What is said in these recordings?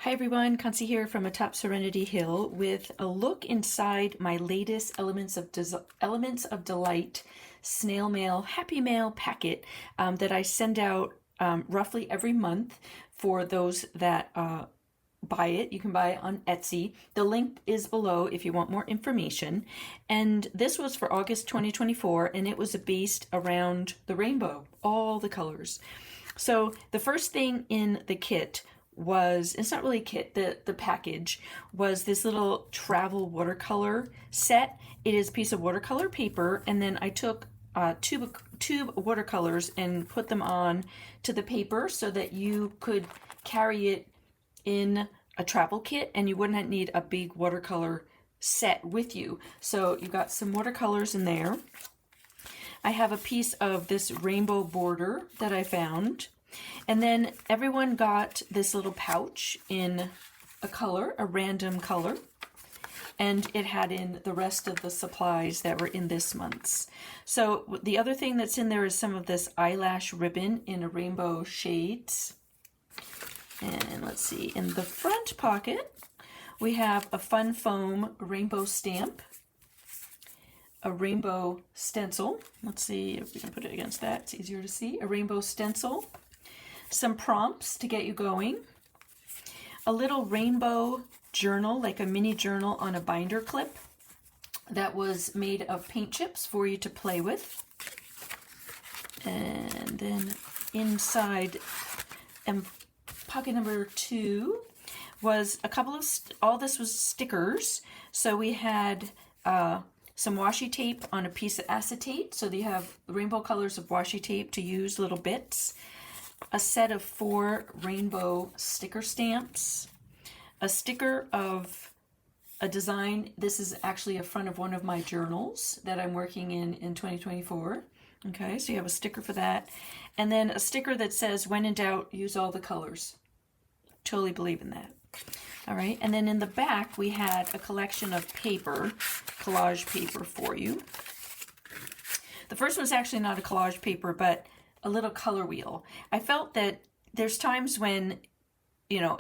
Hi everyone, Kansi here from atop Serenity Hill with a look inside my latest Elements of Delight snail mail, happy mail packet that I send out roughly every month for those that buy it. You can buy it on Etsy. The link is below if you want more information. And this was for August 2024, and it was based around the rainbow, all the colors. So the first thing in the kit was, it's not really a kit, the package was this little travel watercolor set. It is a piece of watercolor paper, and then I took tube watercolors and put them on to the paper so that you could carry it in a travel kit and you wouldn't need a big watercolor set with you. So you got some watercolors in there. I have a piece of this rainbow border that I found. And then everyone got this little pouch in a color, a random color, and it had in the rest of the supplies that were in this month's. So the other thing that's in there is some of this eyelash ribbon in a rainbow shades. And let's see, in the front pocket, we have a fun foam rainbow stamp, a rainbow stencil. Let's see if we can put it against that, it's easier to see. A rainbow stencil. Some prompts to get you going, a little rainbow journal, like a mini journal on a binder clip that was made of paint chips for you to play with. And then inside pocket number 2 was a couple of, all this was stickers. So we had some washi tape on a piece of acetate. So you have rainbow colors of washi tape to use, little bits. A set of 4 rainbow sticker stamps, a sticker of a design. This is actually a front of one of my journals that I'm working in 2024. Okay, so you have a sticker for that. And then a sticker that says, when in doubt, use all the colors. Totally believe in that. All right, and then in the back, we had a collection of paper, collage paper for you. The first one's actually not a collage paper, but a little color wheel. I felt that there's times when, you know,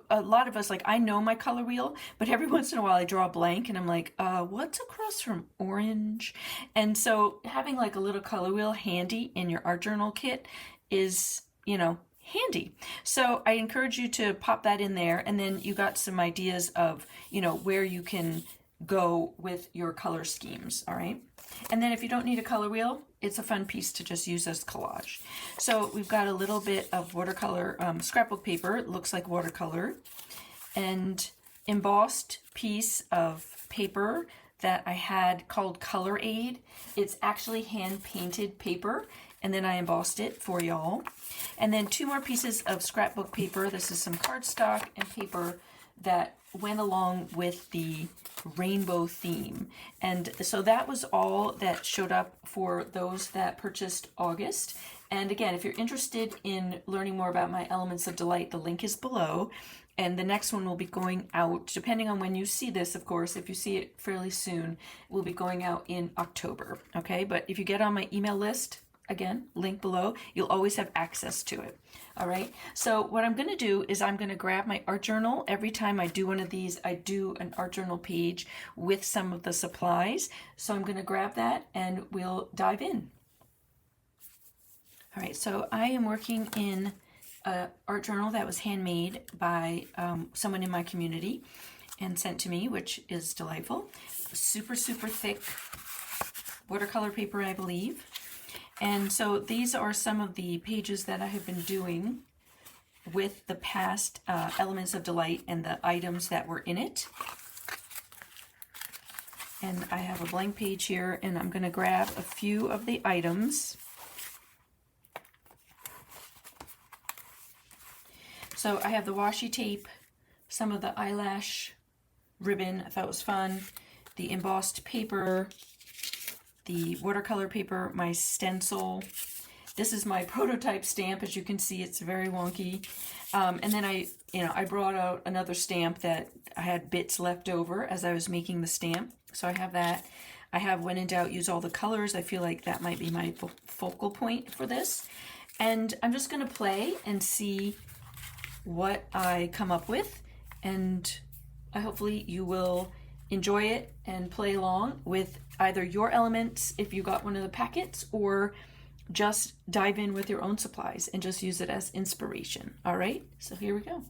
a lot of us, like, I know my color wheel, but every once in a while I draw a blank and I'm like, what's across from orange? And so having like a little color wheel handy in your art journal kit is, you know, handy. So I encourage you to pop that in there, and then you got some ideas of, you know, where you can go with your color schemes. All right. And then if you don't need a color wheel, it's a fun piece to just use as collage. So we've got a little bit of watercolor scrapbook paper. It looks like watercolor, and embossed piece of paper that I had called Color Aid. It's actually hand painted paper, and then I embossed it for y'all. And then 2 more pieces of scrapbook paper. This is some cardstock and paper that went along with the rainbow theme. And so that was all that showed up for those that purchased August. And again, if you're interested in learning more about my Elements of Delight, the link is below. And the next one will be going out, depending on when you see this, of course. If you see it fairly soon, it will be going out in October. Okay, but if you get on my email list, again, link below, you'll always have access to it. All right, so what I'm going to do is I'm going to grab my art journal. Every time I do one of these, I do an art journal page with some of the supplies. So I'm going to grab that and we'll dive in. All right, so I am working in an art journal that was handmade by someone in my community and sent to me, which is delightful. Super, super thick watercolor paper, I believe. And so these are some of the pages that I have been doing with the past Elements of Delight and the items that were in it. And I have a blank page here, and I'm going to grab a few of the items. So I have the washi tape, some of the eyelash ribbon, I thought was fun, the embossed paper, the watercolor paper, my stencil. This is my prototype stamp. As you can see, it's very wonky. And then I brought out another stamp that I had bits left over as I was making the stamp. So I have that. I have When in Doubt, Use All the Colors. I feel like that might be my focal point for this. And I'm just going to play and see what I come up with. and hopefully you will enjoy it and play along with either your elements if you got one of the packets, or just dive in with your own supplies and just use it as inspiration. All right, so here we go.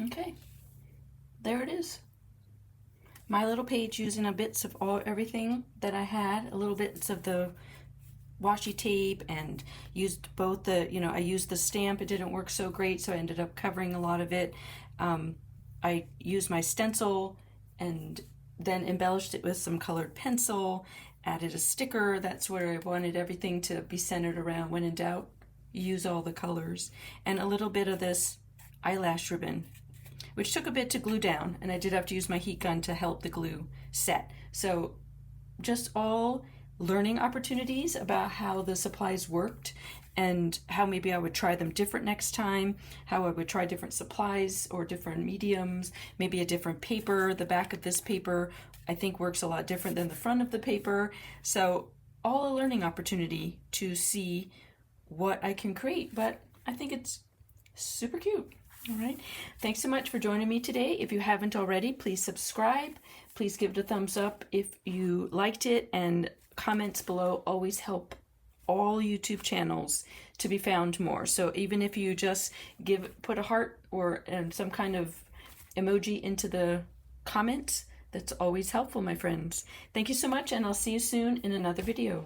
Okay, there it is. My little page using a bits of everything that I had, a little bits of the washi tape, and used both I used the stamp. It didn't work so great, so I ended up covering a lot of it. I used my stencil and then embellished it with some colored pencil, added a sticker. That's where I wanted everything to be centered around. When in doubt, use all the colors. And a little bit of this eyelash ribbon, which took a bit to glue down, and I did have to use my heat gun to help the glue set. So just all learning opportunities about how the supplies worked, and how maybe I would try them different next time, how I would try different supplies or different mediums, maybe a different paper. The back of this paper I think works a lot different than the front of the paper. So all a learning opportunity to see what I can create, but I think it's super cute. All right. Thanks so much for joining me today. If you haven't already, please subscribe. Please give it a thumbs up if you liked it, and comments below always help all YouTube channels to be found more. So even if you just put a heart or some kind of emoji into the comments, that's always helpful, my friends. Thank you so much, and I'll see you soon in another video.